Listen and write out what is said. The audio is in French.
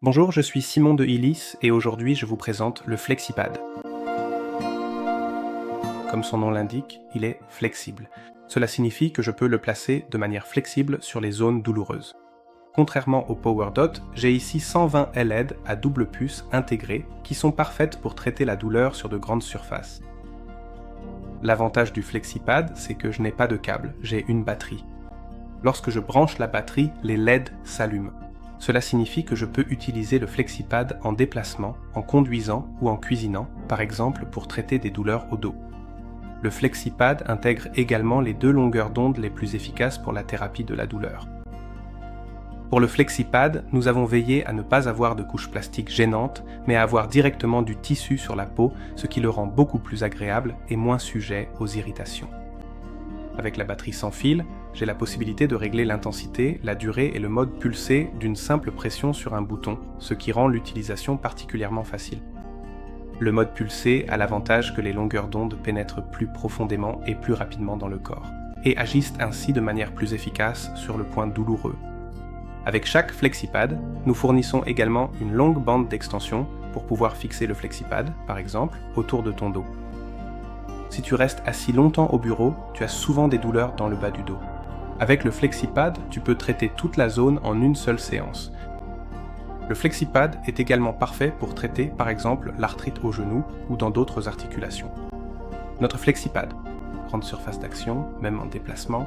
Bonjour, je suis Simon de Illis et aujourd'hui je vous présente le FlexiPad. Comme son nom l'indique, il est flexible. Cela signifie que je peux le placer de manière flexible sur les zones douloureuses. Contrairement au PowerDot, j'ai ici 120 LED à double puce intégrées qui sont parfaites pour traiter la douleur sur de grandes surfaces. L'avantage du FlexiPad, c'est que je n'ai pas de câble, j'ai une batterie. Lorsque je branche la batterie, les LED s'allument. Cela signifie que je peux utiliser le FlexiPad en déplacement, en conduisant ou en cuisinant, par exemple pour traiter des douleurs au dos. Le FlexiPad intègre également les deux longueurs d'onde les plus efficaces pour la thérapie de la douleur. Pour le FlexiPad, nous avons veillé à ne pas avoir de couche plastique gênante, mais à avoir directement du tissu sur la peau, ce qui le rend beaucoup plus agréable et moins sujet aux irritations. Avec la batterie sans fil, j'ai la possibilité de régler l'intensité, la durée et le mode pulsé d'une simple pression sur un bouton, ce qui rend l'utilisation particulièrement facile. Le mode pulsé a l'avantage que les longueurs d'onde pénètrent plus profondément et plus rapidement dans le corps, et agissent ainsi de manière plus efficace sur le point douloureux. Avec chaque FlexiPad, nous fournissons également une longue bande d'extension pour pouvoir fixer le FlexiPad, par exemple, autour de ton dos. Si tu restes assis longtemps au bureau, tu as souvent des douleurs dans le bas du dos. Avec le FlexiPad, tu peux traiter toute la zone en une seule séance. Le FlexiPad est également parfait pour traiter par exemple l'arthrite au genou ou dans d'autres articulations. Notre FlexiPad, grande surface d'action, même en déplacement,